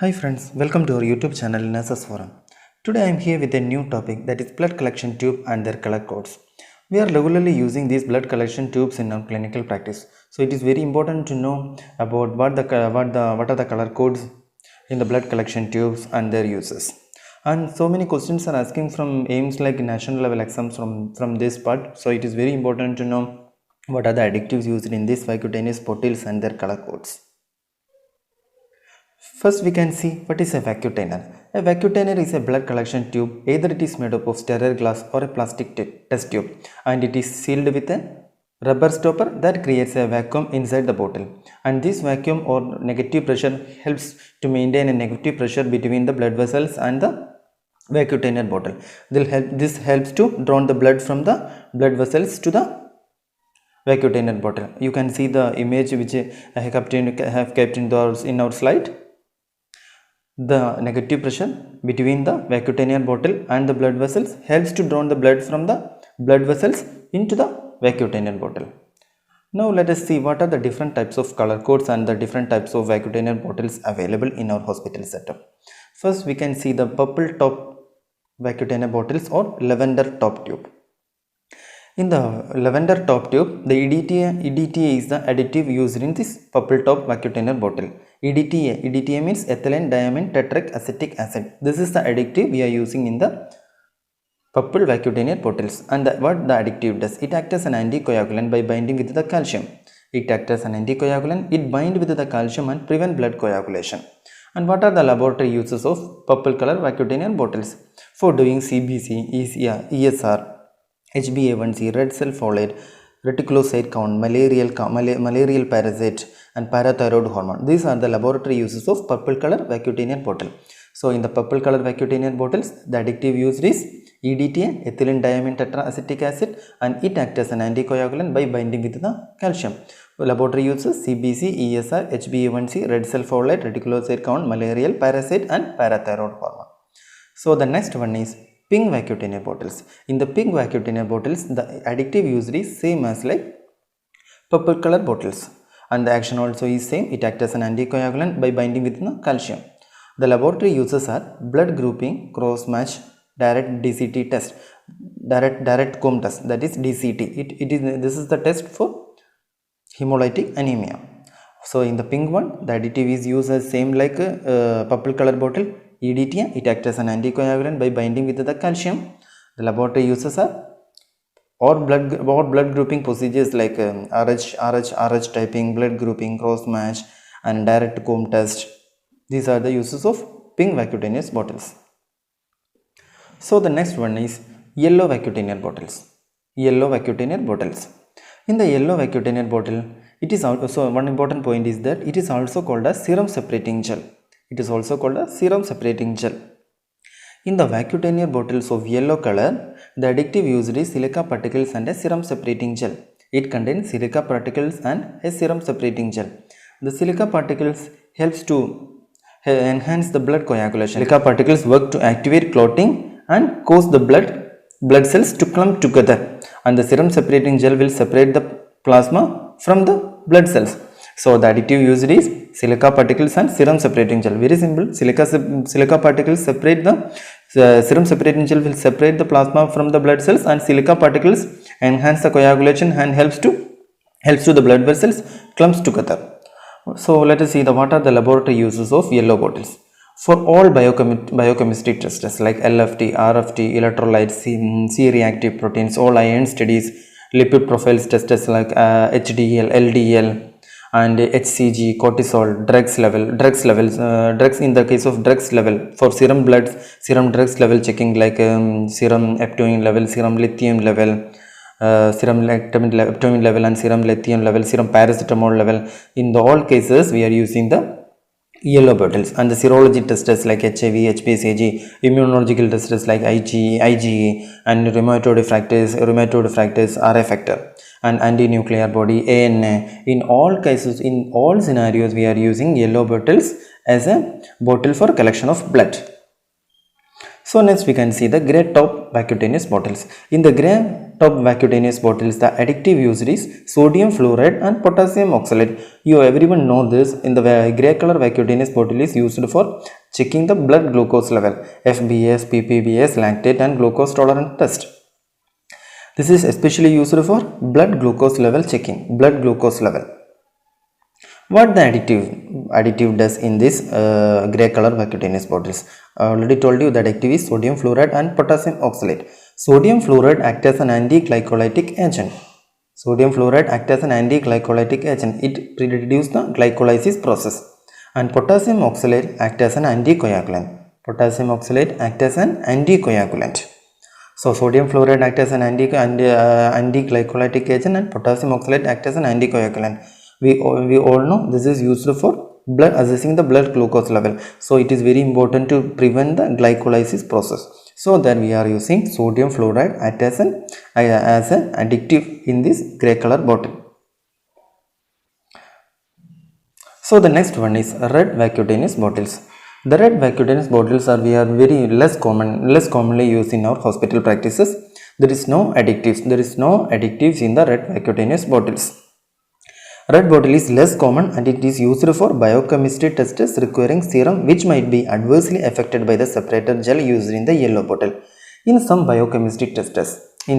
Hi friends, welcome to our YouTube channel Nurses Forum. Today I am here with a new topic, that is blood collection tube and their color codes. We are regularly using these blood collection tubes in our clinical practice, so it is very important to know about what are the color codes in the blood collection tubes and their uses. And so many questions are asking from aims like national level exams from this part, so it is very important to know what are the additives used in these Vacutainer bottles and their color codes. First, we can see what is a vacutainer. A vacutainer is a blood collection tube. Either it is made up of sterile glass or a plastic test tube, and it is sealed with a rubber stopper that creates a vacuum inside the bottle. And this vacuum or negative pressure helps to maintain a negative pressure between the blood vessels and the vacutainer bottle. This helps to draw the blood from the blood vessels to the vacutainer bottle. You can see the image which I have kept in our slide. The negative pressure between the Vacutainer bottle and the blood vessels helps to draw the blood from the blood vessels into the Vacutainer bottle. Now let us see what are the different types of color codes and the different types of Vacutainer bottles available in our hospital setup. First, we can see the purple top Vacutainer bottles or lavender top tube. In the lavender top tube, the EDTA is the additive used in this purple top Vacutainer bottle. EDTA means ethylene diamine tetric acetic acid. This is the additive we are using in the purple Vacutainer bottles. And what the additive does? It acts as an anticoagulant by binding with the calcium. It acts as an anticoagulant. It binds with the calcium and prevent blood coagulation. And what are the laboratory uses of purple color Vacutainer bottles? For doing CBC, ESR, HbA1c, red cell folate, reticulocyte count, malarial parasite and parathyroid hormone. These are the laboratory uses of purple color Vacutainer bottle. So in the purple color Vacutainer bottles, the additive used is EDTA, ethylene diamine tetraacetic acid, and it acts as an anticoagulant by binding with the calcium. Laboratory uses CBC, ESR, HbA1c, red cell folate, reticulocyte count, malarial parasite and parathyroid hormone. So the next one is pink Vacutainer bottles. In the pink Vacutainer bottles, the additive used is same as like purple color bottles, and the action also is same. It acts as an anticoagulant by binding with the calcium. The laboratory uses are blood grouping, cross match, direct DCT test, direct comb test, that is DCT. This is the test for hemolytic anemia. So in the pink one, the additive is used as same like purple color bottle. EDTA, it acts as an anticoagulant by binding with the calcium. The laboratory uses are blood grouping procedures like RH typing, blood grouping, cross match and direct comb test. These are the uses of pink Vacutainer bottles. So the next one is yellow Vacutainer bottles. Yellow Vacutainer bottles. In the yellow Vacutainer bottle, it is also one important point is that it is also called as serum separating gel. It is also called a serum separating gel. In the Vacutainer bottles of yellow color, the additive used is silica particles and a serum separating gel. It contains silica particles and a serum separating gel. The silica particles helps to enhance the blood coagulation. Silica particles work to activate clotting and cause the blood cells to clump together, and the serum separating gel will separate the plasma from the blood cells. So the additive used is silica particles and serum separating gel. Very simple. Silica particles separate the serum separating gel will separate the plasma from the blood cells, and silica particles enhance the coagulation and helps to the blood vessels clumps together. So let us see what are the laboratory uses of yellow bottles. For all biochemistry tests like LFT, RFT, electrolytes, C-reactive proteins, all iron studies, lipid profiles tests like HDL, LDL and HCG, cortisol, drugs in the case of drugs level, for serum drugs level checking like serum eptoin level, serum lithium level, serum leptomin level and serum lithium level, serum paracetamol level. In all cases, we are using the yellow bottles. And the serology tests like HIV, HBsAg, immunological tests like IgE and rheumatoid factors, RA factor and anti-nuclear body, ANA. In all cases, in all scenarios, we are using yellow bottles as a bottle for collection of blood. So next we can see the grey top Vacutainer bottles. In the grey top Vacutainer bottles, the additive used is sodium fluoride and potassium oxalate. You everyone know this. In the grey color Vacutainer bottle is used for checking the blood glucose level, FBS, PPBS, lactate and glucose tolerance test. This is especially used for blood glucose level checking, blood glucose level. What the additive does in this grey color Vacutainer bottles? I already told you that additive is sodium fluoride and potassium oxalate. Sodium fluoride acts as an anti-glycolytic agent. Sodium fluoride acts as an anti-glycolytic agent. It reduces the glycolysis process. And potassium oxalate acts as an anticoagulant. Potassium oxalate acts as an anticoagulant. So sodium fluoride acts as an anti-glycolytic agent and potassium oxalate acts as an anticoagulant. We all know this is used for blood assessing the blood glucose level. So it is very important to prevent the glycolysis process. So that we are using sodium fluoride as an additive in this grey color bottle. So the next one is red Vacutainer bottles. The red Vacutainer bottles are very less commonly used in our hospital practices. There is no additives in the red Vacutainer bottles. Red bottle is less common and it is used for biochemistry tests requiring serum which might be adversely affected by the separator gel used in the yellow bottle. In some biochemistry tests, we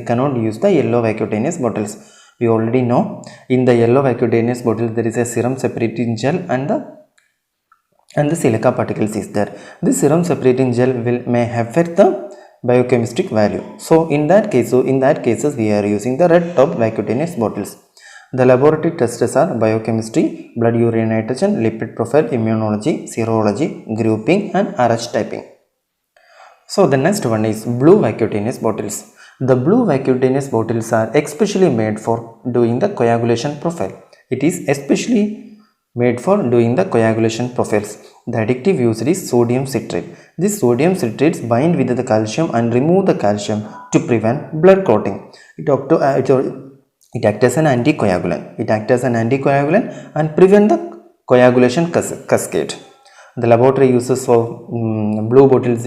cannot use the yellow Vacutainer bottles. We already know in the yellow Vacutainer bottle there is a serum separating gel and the silica particles is there. This serum separating gel may affect the biochemistry value. So in that cases we are using the red top Vacutainer bottles. The laboratory tests are biochemistry, blood urine nitrogen, lipid profile, immunology, serology, grouping and RH typing. So the next one is blue Vacutainer bottles. The blue Vacutainer bottles are especially made for doing the coagulation profile. It is especially made for doing the coagulation profiles. The additive used is sodium citrate. This sodium citrates bind with the calcium and remove the calcium to prevent blood clotting. It acts as an anticoagulant. And prevent the coagulation cascade. The laboratory uses for blue bottles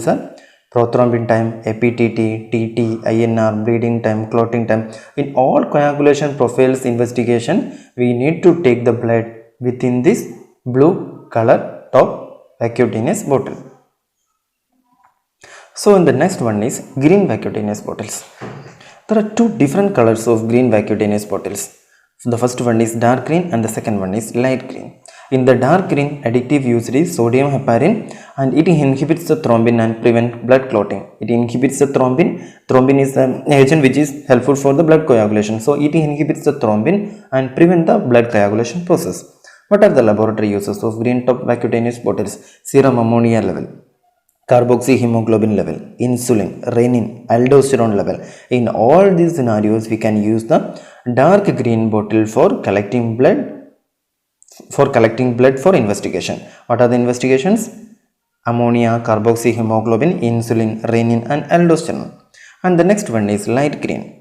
are prothrombin time, APTT, TT, INR, bleeding time, clotting time. In all coagulation profiles investigation, we need to take the blood within this blue color top Vacutainer bottle. So in the next one is green Vacutainer bottles. There are two different colors of green Vacutainer bottles. So the first one is dark green and the second one is light green. In the dark green, additive used is sodium heparin and it inhibits the thrombin and prevent blood clotting. It inhibits the thrombin. Thrombin is the agent which is helpful for the blood coagulation. So it inhibits the thrombin and prevent the blood coagulation process. What are the laboratory uses of green top Vacutainer bottles? Serum ammonia level, carboxyhemoglobin level, insulin, renin, aldosterone level. In all these scenarios, we can use the dark green bottle for collecting blood for investigation. What are the investigations? Ammonia, carboxyhemoglobin, insulin, renin and aldosterone. And the next one is light green.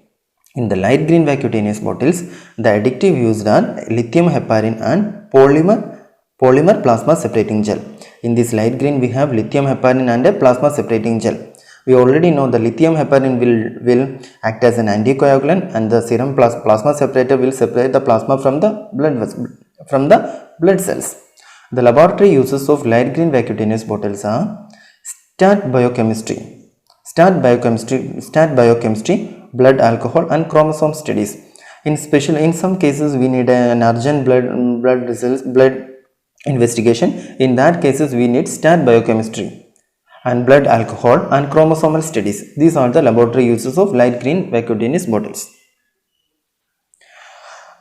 In the light green Vacutainer bottles, the additive used are lithium heparin and polymer plasma separating gel. In this light green we have lithium heparin and a plasma separating gel. We already know the lithium heparin will act as an anticoagulant and the serum plasma separator will separate the plasma from the blood cells. The laboratory uses of light green Vacutainer bottles are stat biochemistry, blood alcohol and chromosome studies. In some cases we need an urgent blood investigation. In that cases we need stat biochemistry and blood alcohol and chromosomal studies. These are the laboratory uses of light green Vacutainer bottles.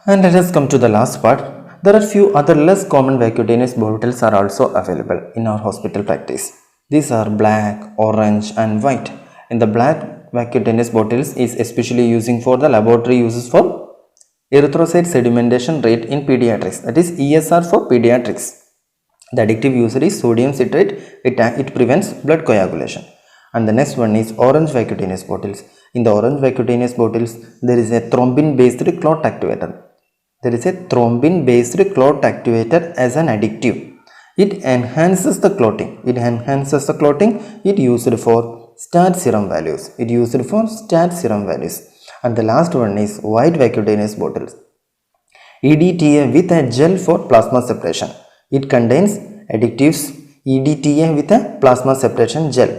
And let us come to the last part. There are few other less common Vacutainer bottles are also available in our hospital practice. These are black, orange and white. In the black Vacutainer bottles is especially using for the laboratory uses for erythrocyte sedimentation rate in pediatrics, that is ESR for pediatrics. The additive used is sodium citrate. It prevents blood coagulation. And the next one is orange Vacutainer bottles. In the orange Vacutainer bottles, there is a thrombin based clot activator. As an additive. It enhances the clotting. It used for stat serum values. And the last one is white Vacutainer bottles. EDTA with a gel for plasma separation. It contains additives. EDTA with a plasma separation gel.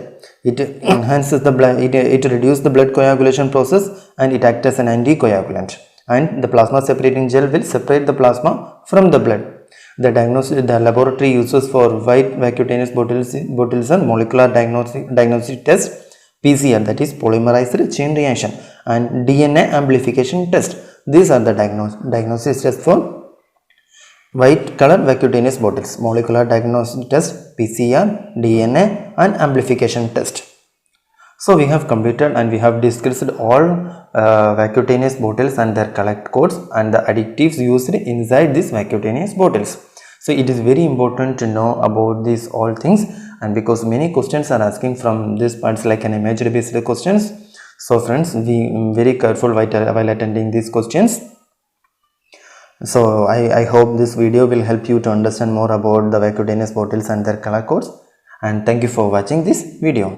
It enhances the blood, it reduces the blood coagulation process, and it acts as an anticoagulant. And the plasma separating gel will separate the plasma from the blood. The laboratory uses for white Vacutainer bottles are molecular diagnostic test, PCR, that is polymerized chain reaction, and DNA amplification test. These are the diagnosis tests for white color Vacutainer bottles: molecular diagnostic test, PCR, DNA, and amplification test. So we have completed and we have discussed all Vacutainer bottles and their collect codes and the additives used inside these Vacutainer bottles. So it is very important to know about these all things, and because many questions are asking from these parts like an imagery based questions. So friends, be very careful while attending these questions. So I hope this video will help you to understand more about the Vacutainer bottles and their color codes, and thank you for watching this video.